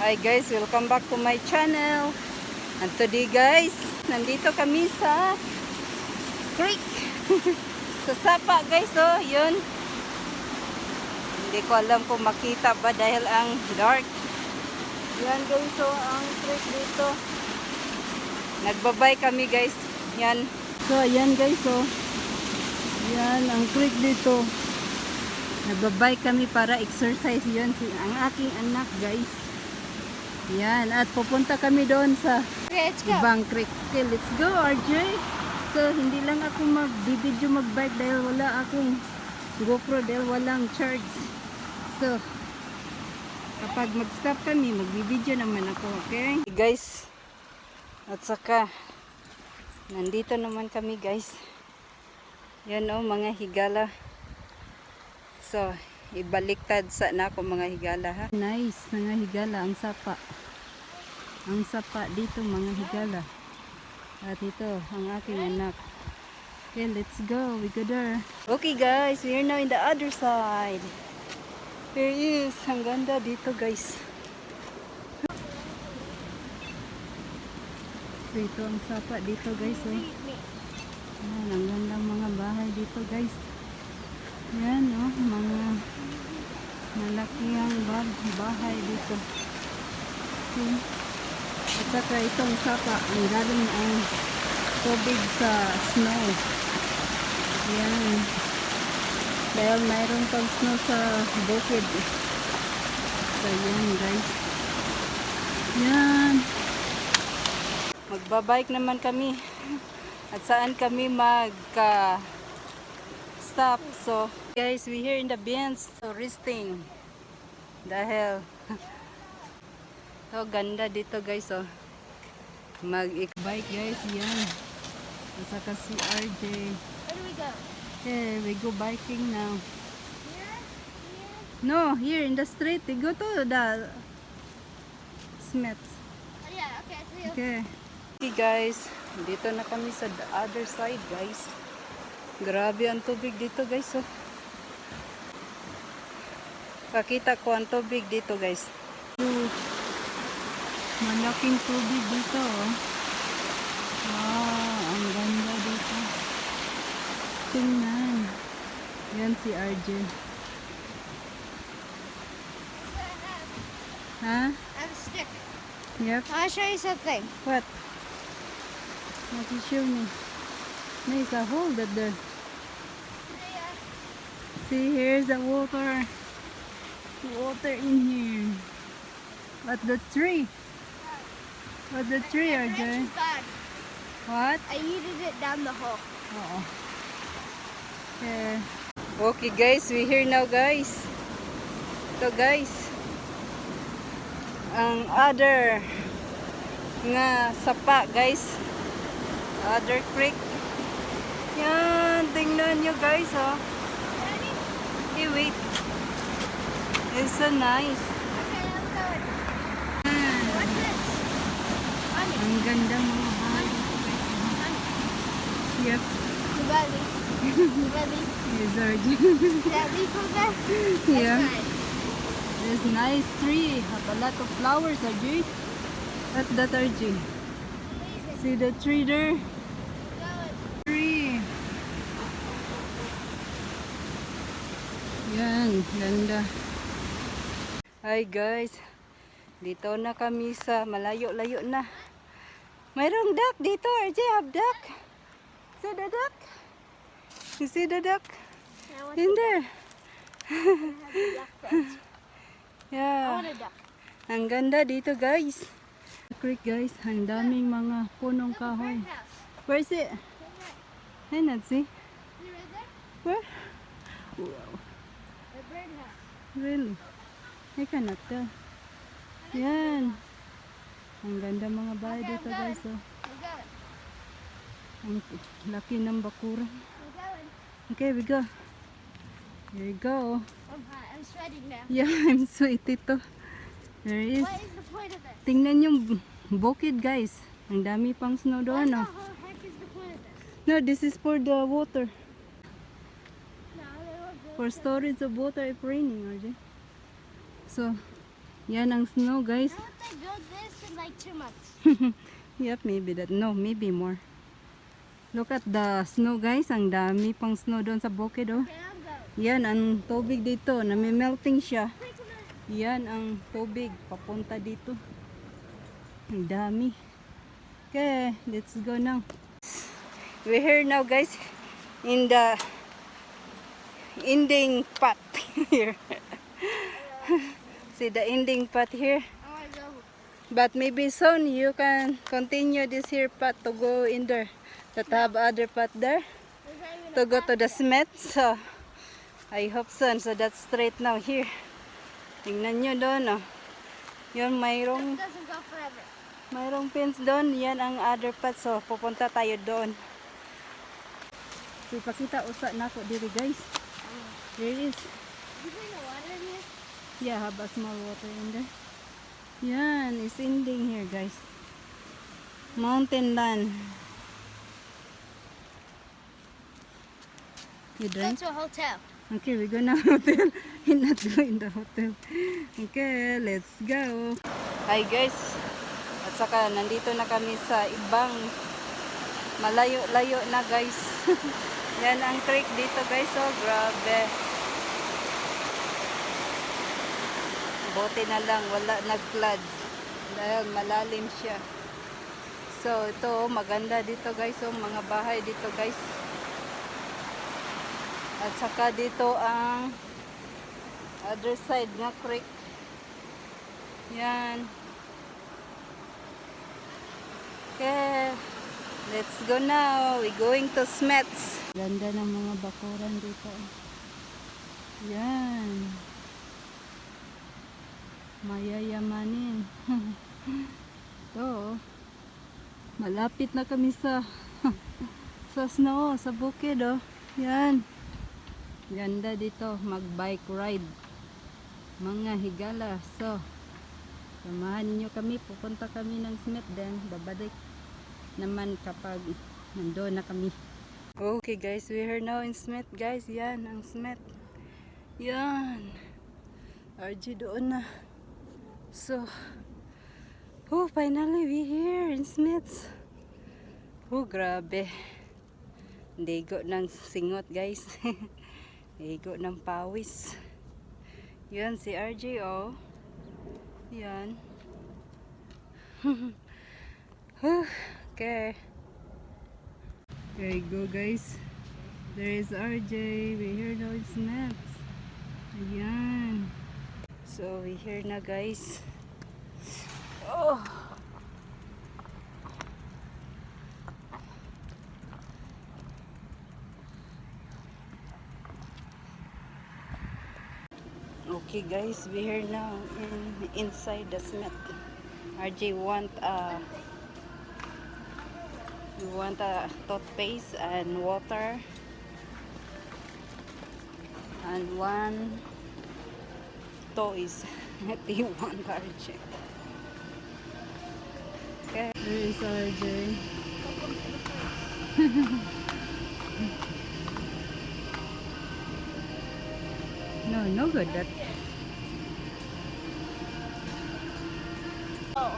Hi guys, welcome back to my channel. And today guys, nandito kami sa creek. Sa sapa guys, oh, yun. Hindi ko alam kung makita ba dahil ang dark. Yan guys, oh, ang creek dito. Nagbabay kami guys. Yan. So, ayan guys, oh. Yan, ang creek dito. Nagbabay kami para exercise yun. Ang aking anak guys. Yan, at pupunta kami doon sa ibang creek. Okay, let's go RJ. So, hindi lang ako mag-video mag-bike dahil wala akong GoPro dahil walang charge. So, kapag mag-stop kami, mag-video naman ako, okay? Guys, at saka, nandito naman kami guys. Yan o, mga higala. So, ibaliktad sa na ako mga higala ha. Nice, mga higala, ang sapa. Ang sapa dito mga higala. At ito, ang aking anak. Okay, let's go. We go there. Okay guys, we are now in the other side. There is, ang ganda dito guys. So, ito ang sapa dito guys. Oh. Yan, ang gandang mga bahay dito guys. Yan oh, mga malakihang bahay dito. See? At saka itong sapa, ang galing ang tubig sa snow. Yan. Dahil mayroon pang snow sa bukid. So yan guys. Yan. Magbabike naman kami. At saan kami stop. So guys, we here in the bench. So resting. Dahil oh, ganda dito guys, oh. Mag-bike guys, yan. At saka si RJ. Where do we go? Okay, we go biking now. Here? No, here in the street. We go to the Smiths. Oh, yeah, okay. So Okay. Okay guys, dito na kami sa the other side guys. Grabe ang tubig dito guys, oh. Pakita ko ang tubig dito guys. Malaking tubig dito, oh. Wow, ang ganda dito. Tingnan. Yan si RJ. Ha? I have a stick. Yep. I want to show you something. What? What you show me? There's a hole that there. See, here's the water. Water in here. But the tree. But the tree, My RJ. branch is bad. What? I yeeted it down the hole. Oo. Okay. Okay guys, we here now guys. Ito guys. Ang other nga sapa guys. Other creek. Yan, tingnan nyo guys, oh. Hey, wait. It's so nice. Okay, I'm going. What's this? Honey. Ang ganda mga bahay. Yep. The belly. The belly. Yes, RJ. That leaf over there? That's Yeah. nice. There's nice tree. Have a lot of flowers, RJ. What's that, RJ? See the tree there? Tree. Yan, ganda. Hi guys. Dito na kami sa malayo-layo na. Mayroong duck dito, RJ. Have duck. See the duck? You see the duck? I want In there. a duck first. I Yeah. want a duck. Ang ganda dito guys. Creek guys, ang daming mga punong kahoy. Birdhouse. Where is it? I not see. You right there? Where? Wow. The birdhouse. Really? I cannot tell. Yan. Ang ganda mga bahay Okay, dito I'm guys. going. Oh. I'm going. Ang laki ng bakuran. I'm going. Okay, we go. Here we go. I'm hot. I'm sweating now. Yeah, I'm sweet ito. There is. What is the point of this? Tingnan yung bukid guys. Ang dami pang snow What doon. the Oh. heck is the point of this? No, this is for the water. No, they won't do For storage of water if raining, RJ. So, Yan ang snow, guys. How would they build this in like 2 months? Yep, maybe that. No, maybe more. Look at the snow, guys. Ang dami pang snow doon sa bukid, oh. Okay, I'm going. Yan ang tubig dito. Nami-melting siya. Quick, come on. Yan ang tubig. Papunta dito. Ang dami. Okay, let's go now. We're here now, guys. In the ending part here. See the ending part here. I want to go. But maybe soon you can continue this here path to go in there. That have other path there There's not even to a go to path the yet. Smith. So I hope soon. So that's straight now here. Tingnan nyo doon, oh. Yun, It doesn't go forever. mayroong fence doon. Yan ang other path. So pupunta tayo doon. So ipakita usa na ako diri, guys. There is. You bring the water in here? Yeah, have a small water in there. Yan, it's ending here, guys. Mountain land. You Go drink? to a hotel. Okay, we go now hotel. We're not going the hotel. Okay, let's go. Hi, guys. At saka nandito na kami sa ibang malayo-layo na, guys. Yan ang creek dito, guys. Oh, grabe. Buti na lang wala nag-flood dahil malalim siya. So ito maganda dito, guys. So mga bahay dito, guys. At saka dito ang other side na creek. Yan. Okay. Let's go now. We're going to Smith's. Ganda ng mga bakuran dito. Yan. Mayayamanin. Ito. Malapit na kami sa sa snow, sa bukid, oh. Yan. Ganda dito, mag-bike ride. Mga higala. So, samahan niyo kami. Pupunta kami ng Smith, then babalik naman kapag nandoon na kami. Okay, guys, we are now in Smith, guys. Yan ang Smith. Yan. RG doon na. So, oh, finally we here in Smith's. Oh, grabe. Digo ng singot, guys. Digo ng pawis. Yan si RJ, oh. Yan. Okay. There you go, guys. There is RJ. We here now in Smith's. Ayan. So, we here na, guys. Oh! Okay, guys, we here now inside the Smith. RJ want a toothpaste and water and one toys. They want RJ. Okay, there is RJ. No good that. Oh,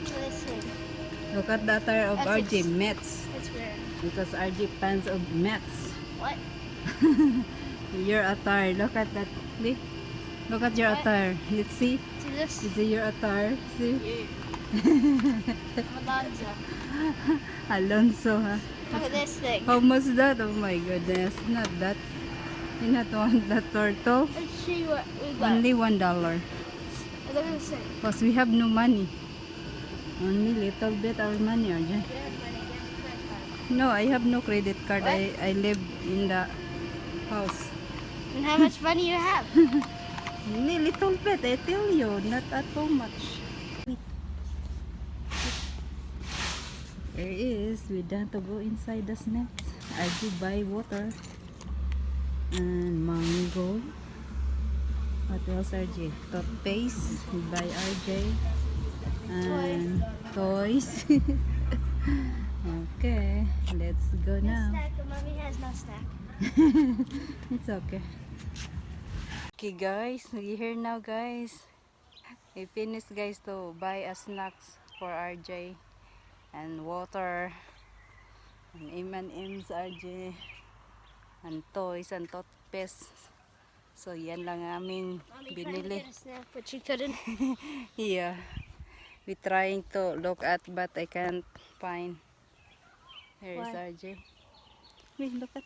so this thing. Look at the attire of That's RJ Mets. It's weird. Because RJ fans of Mets. What? Your attire. Look at that. Look at your What? attire. Let's see. See this? Is it your attire? See? I'm Alonzo. Alonso, huh? Look at this thing. How much that? Oh my goodness. Not that. You not want that turtle? Let's see what we got. Only $1. Look at this thing. Because we have no money. Only little bit our money, RJ. We have money. We have a credit card. No, I have no credit card. What? I live in the house. And how much money you have? Only little bit, I tell you. Not at too much. There is. We don't have to go inside the snacks. I do buy water. And mango. What else, RJ? Toothpaste by RJ. And toys. Okay, let's go No now. snack, but mommy has no snack. It's okay. Okay, guys, we're here now, guys. We finished guys to buy a snacks for RJ and water and M&M's RJ and toys and toothpaste. So yan lang aming Mommy tried to binili. get a snack, but she couldn't. Yeah, we trying to look at but I can't find. Here is Why? RJ. Wait, look at.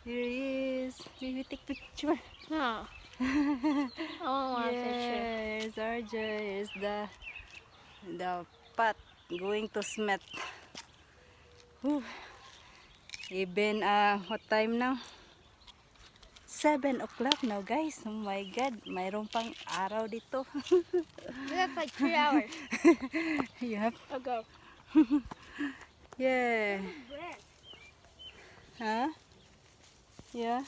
Here he is. We take picture. No. I don't want a picture. Yes, RJ. Here's the pot going to smelt. Whew. Even what time now? 7 o'clock now guys. Oh my god, mayroon pang araw dito. We have like 3 hours Yep. ago. Yeah. Bread. Huh? Yeah.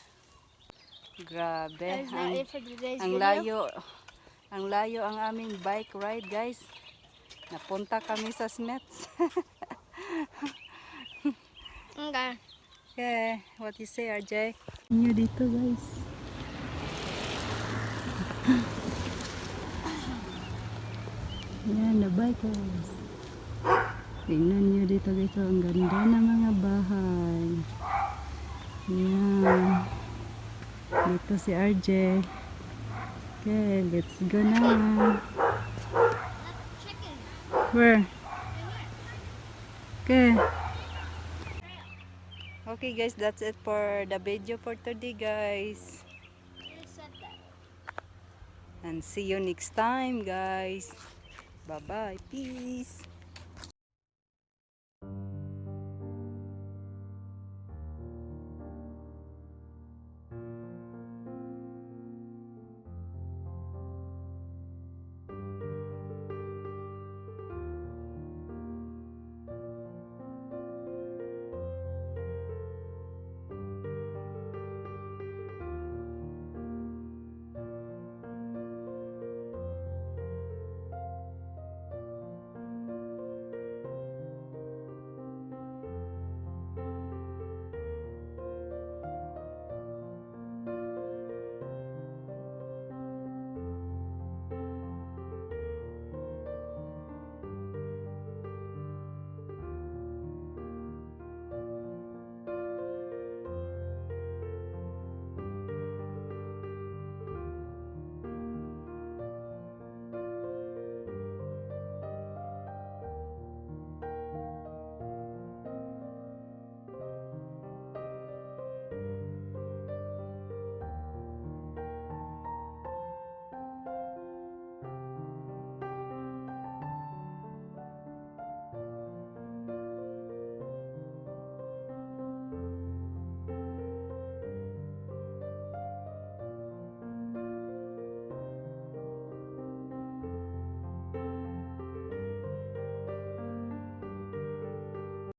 Grabe. That is not it for today's Ang video. layo ang aming bike ride guys. Napunta kami sa Smets. Okay. Yeah, what you say RJ? Inyo dito guys. Yan, na bike guys. Tingnan nyo dito guys, oh, ang ganda ng mga bahay. Yan. Dito si RJ. Okay, let's go na. Chicken. Where? Okay. Okay guys, that's it for the video for today guys. You said that. And see you next time guys. Bye bye. Peace.